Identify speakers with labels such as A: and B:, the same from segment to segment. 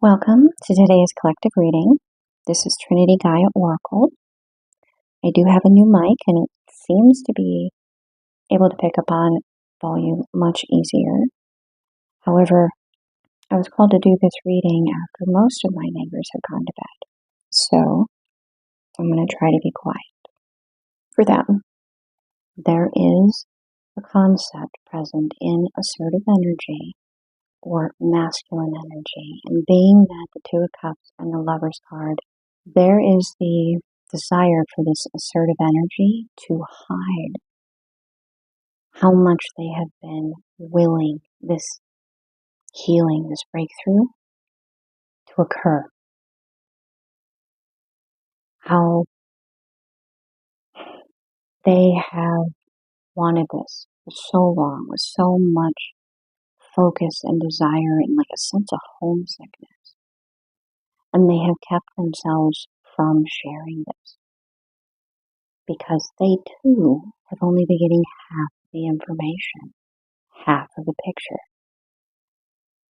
A: Welcome to today's collective reading. This is TrinityGaiaOracle. I do have a new mic and it seems to be able to pick up on volume much easier. However, I was called to do this reading after most of my neighbors have gone to bed. So I'm going to try to be quiet. For them, there is a concept present in assertive energy or masculine energy, and being that the Two of Cups and the Lover's card, there is the desire for this assertive energy to hide how much they have been willing this healing, this breakthrough to occur. How they have wanted this for so long, with so much focus and desire and like a sense of homesickness. And they have kept themselves from sharing this, because they too have only been getting half the information, half of the picture.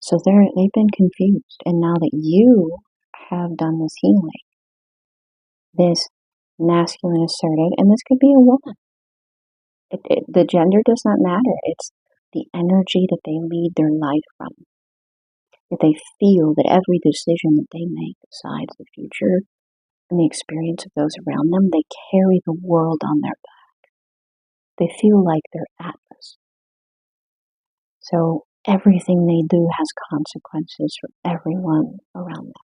A: So they've been confused. And now that you have done this healing, this masculine assertive, and this could be a woman. The gender does not matter. It's the energy that they lead their life from. That they feel that every decision that they make decides the future and the experience of those around them, they carry the world on their back. They feel like they're Atlas. So everything they do has consequences for everyone around them.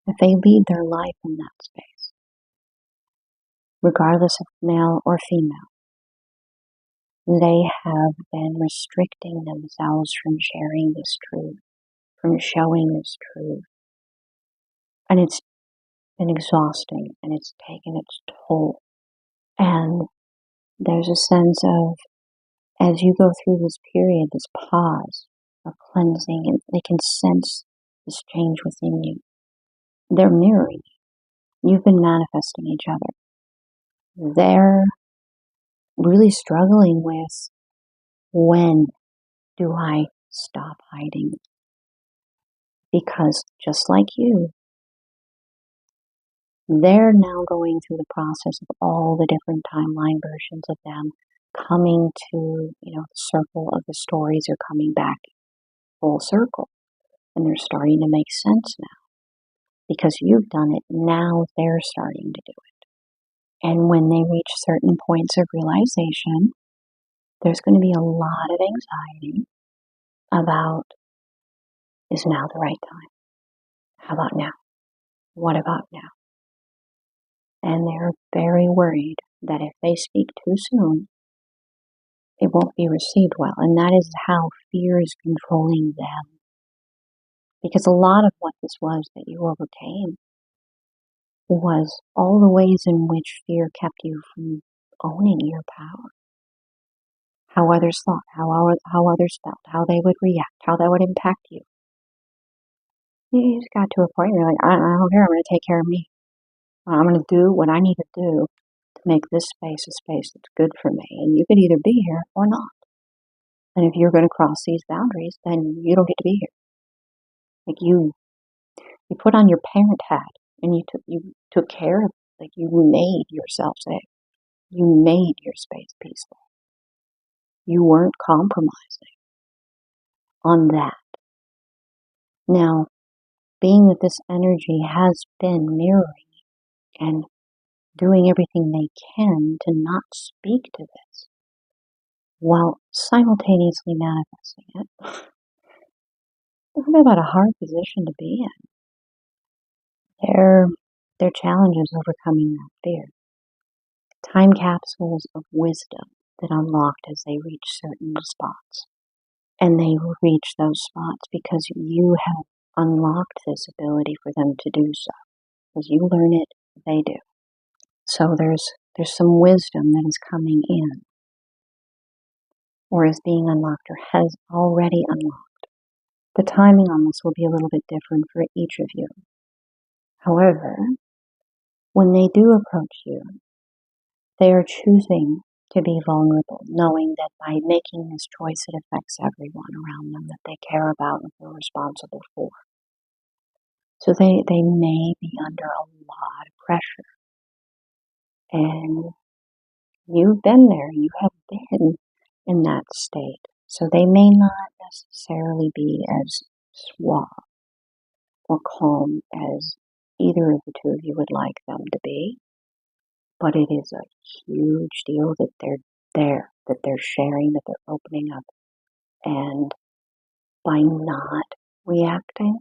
A: If they lead their life in that space, regardless of male or female, they have been restricting themselves from sharing this truth, from showing this truth. And it's been exhausting, and it's taken its toll. And there's a sense of, as you go through this period, this pause of cleansing, and they can sense this change within you. They're mirroring you. You've been manifesting each other. They're really struggling with, when do I stop hiding? Because just like you, they're now going through the process of all the different timeline versions of them coming to, the circle of the stories are coming back full circle. And they're starting to make sense now. Because you've done it, now they're starting to do it. And when they reach certain points of realization, there's going to be a lot of anxiety about, is now the right time? How about now? What about now? And they're very worried that if they speak too soon, it won't be received well. And that is how fear is controlling them. Because a lot of what this was that you overcame was all the ways in which fear kept you from owning your power. How others thought, how others felt, how they would react, how that would impact you. You just got to a point where you're like, I don't care, I'm going to take care of me. I'm going to do what I need to do to make this space a space that's good for me. And you could either be here or not. And if you're going to cross these boundaries, then you don't get to be here. Like you put on your parent hat and you took care of, like you made yourself safe. You made your space peaceful. You weren't compromising on that. Now, being that this energy has been mirroring and doing everything they can to not speak to this, while simultaneously manifesting it, it's about a hard position to be in. Their challenge is overcoming that fear. Time capsules of wisdom that unlocked as they reach certain spots. And they will reach those spots because you have unlocked this ability for them to do so. As you learn it, they do. So there's some wisdom that is coming in, or is being unlocked, or has already unlocked. The timing on this will be a little bit different for each of you. However, when they do approach you, they are choosing to be vulnerable, knowing that by making this choice, it affects everyone around them that they care about and feel responsible for. So they may be under a lot of pressure. And you've been there, you have been in that state. So they may not necessarily be as suave or calm as either of the two of you would like them to be. But it is a huge deal that they're there, that they're sharing, that they're opening up. And by not reacting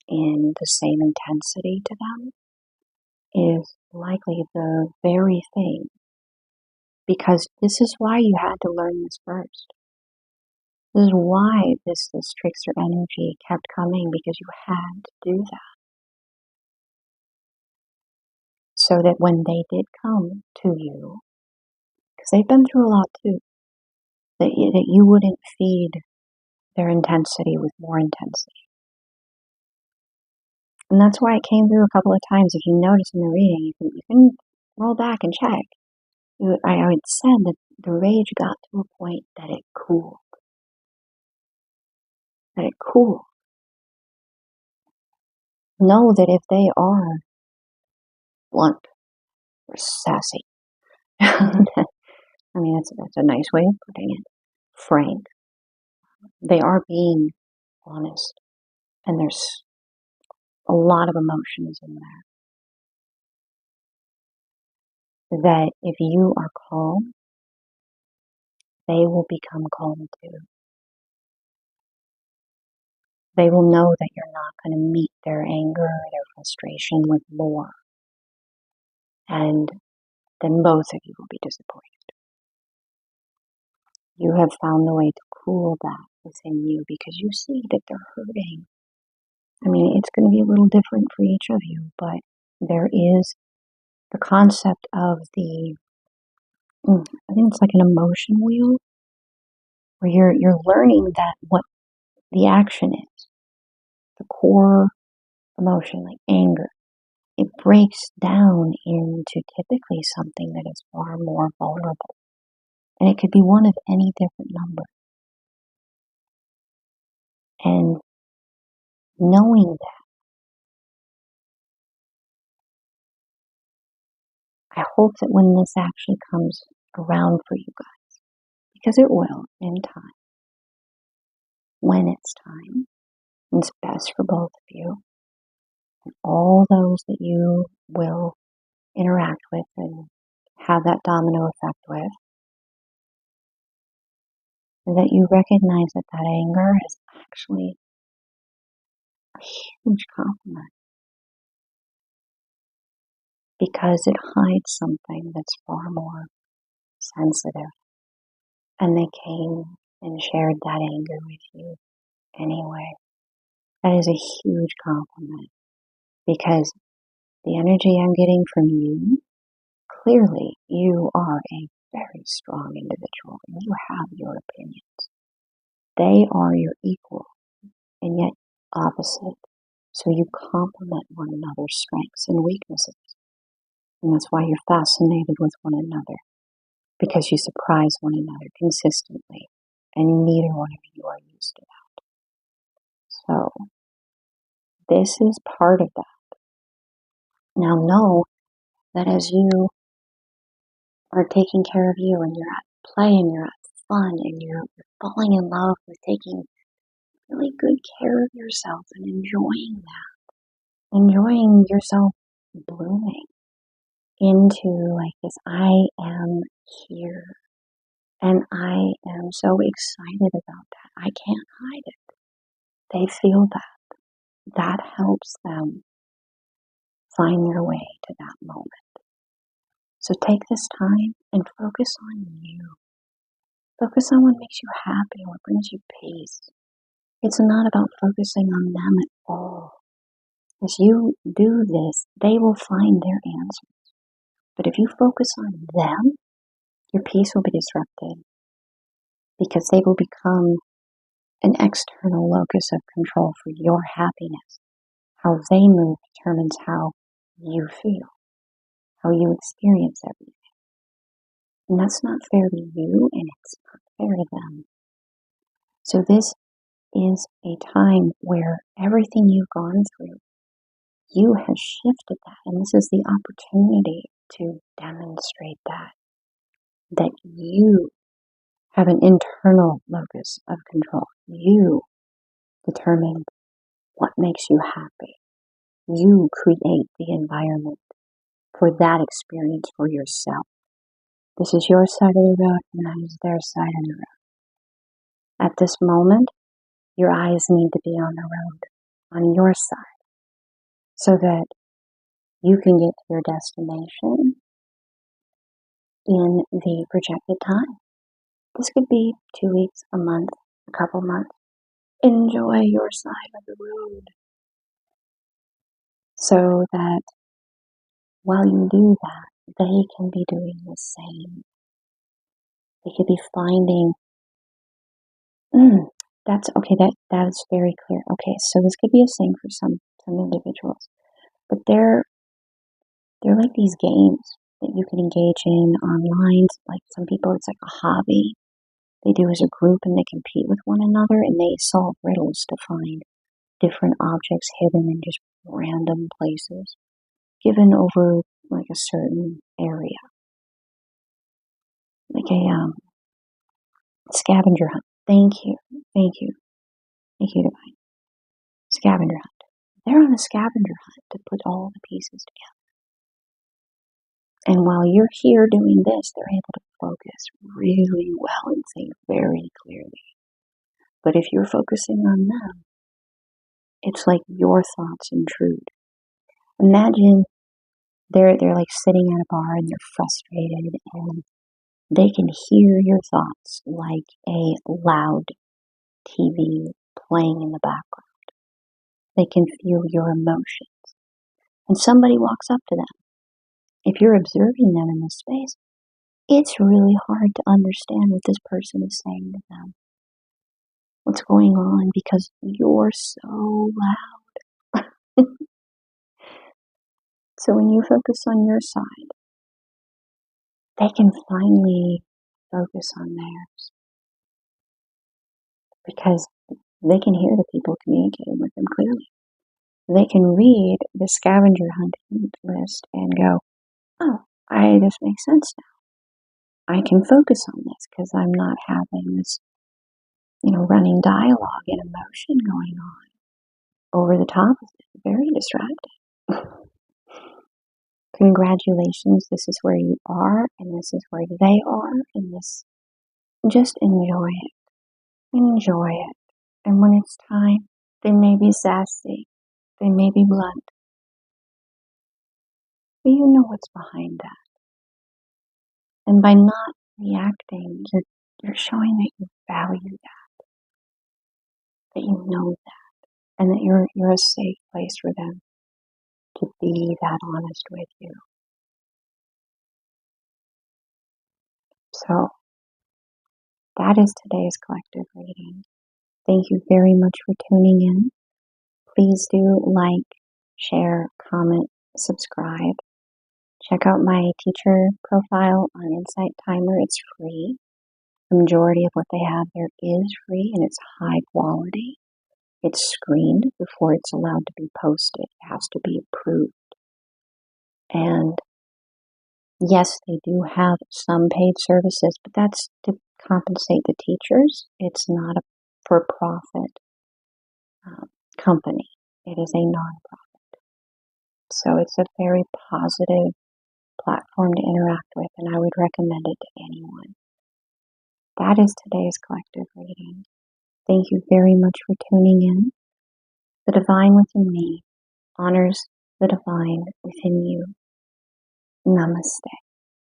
A: in the same intensity to them is likely the very thing. Because this is why you had to learn this first. This is why this trickster energy kept coming, because you had to do that. So that when they did come to you, because they've been through a lot too, that you wouldn't feed their intensity with more intensity. And that's why it came through a couple of times. If you notice in the reading, you can roll back and check. I had said that the rage got to a point that it cooled. That it cooled. Know that if they are blunt or sassy, I mean, that's a nice way of putting it, frank, they are being honest. And there's a lot of emotions in there. That if you are calm, they will become calm too. They will know that you're not going to meet their anger or their frustration with more. And then both of you will be disappointed. You have found a way to cool that within you because you see that they're hurting. I mean, it's going to be a little different for each of you, but there is the concept of I think it's like an emotion wheel, where you're learning that what the action is, the core emotion, like anger, it breaks down into typically something that is far more vulnerable. And it could be one of any different number. And knowing that, I hope that when this actually comes around for you guys, because it will in time, when it's time, it's best for both of you, and all those that you will interact with and have that domino effect with, that you recognize that that anger is actually a huge compliment, because it hides something that's far more sensitive. And they came and shared that anger with you anyway. That is a huge compliment, because the energy I'm getting from you, clearly you are a very strong individual and you have your opinions. They are your equal and yet opposite. So you complement one another's strengths and weaknesses. And that's why you're fascinated with one another, because you surprise one another consistently, and neither one of you are used to that. So this is part of that. Now know that as you are taking care of you, and you're at play, and you're at fun, and you're falling in love with taking really good care of yourself and enjoying that, enjoying yourself blooming into like this, I am here. And I am so excited about that. I can't hide it. They feel that. That helps them find their way to that moment. So take this time and focus on you. Focus on what makes you happy, what brings you peace. It's not about focusing on them at all. As you do this, they will find their answers. But if you focus on them, your peace will be disrupted, because they will become an external locus of control for your happiness. How they move determines how you feel, how you experience everything. And that's not fair to you, and it's not fair to them. So this is a time where everything you've gone through, you have shifted that. And this is the opportunity to demonstrate that you have an internal locus of control. You determine what makes you happy. You create the environment for that experience for yourself. This is your side of the road, and that is their side of the road. At this moment, your eyes need to be on the road, on your side, so that you can get to your destination in the projected time. This could be 2 weeks, a month, a couple months. Enjoy your side of the road, so that while you do that, they can be doing the same. They could be finding, that's okay, that is very clear. Okay, so this could be a thing for some individuals, but they're like these games that you can engage in online. Like some people, it's like a hobby they do as a group, and they compete with one another, and they solve riddles to find different objects hidden in just random places, given over like a certain area, like a scavenger hunt. Thank you, Divine. Scavenger hunt. They're on a scavenger hunt to put all the pieces together. And while you're here doing this, they're able to focus really well and think very clearly. But if you're focusing on them, it's like your thoughts intrude. Imagine they're like sitting at a bar and they're frustrated, and they can hear your thoughts like a loud TV playing in the background. They can feel your emotions. And somebody walks up to them. If you're observing them in this space, it's really hard to understand what this person is saying to them. What's going on, because you're so loud. So when you focus on your side, they can finally focus on theirs, because they can hear the people communicating with them clearly. They can read the scavenger hunt list and go, oh, this makes sense now. I can focus on this because I'm not having this, running dialogue and emotion going on over the top of it. Very distracting. Congratulations, this is where you are, and this is where they are, and this, just enjoy it. Enjoy it. And when it's time, they may be sassy, they may be blunt, but you know what's behind that. And by not reacting, you're showing that you value that you know that, and that you're a safe place for them to be that honest with you. So, that is today's collective reading. Thank you very much for tuning in. Please do like, share, comment, subscribe. Check out my teacher profile on Insight Timer. It's free. The majority of what they have there is free, and it's high quality. It's screened before it's allowed to be posted. It has to be approved. And yes, they do have some paid services, but that's to compensate the teachers. It's not a for-profit company. It is a nonprofit. So it's a very positive platform to interact with, and I would recommend it to anyone. That is today's collective reading. Thank you very much for tuning in. The divine within me honors the divine within you. Namaste.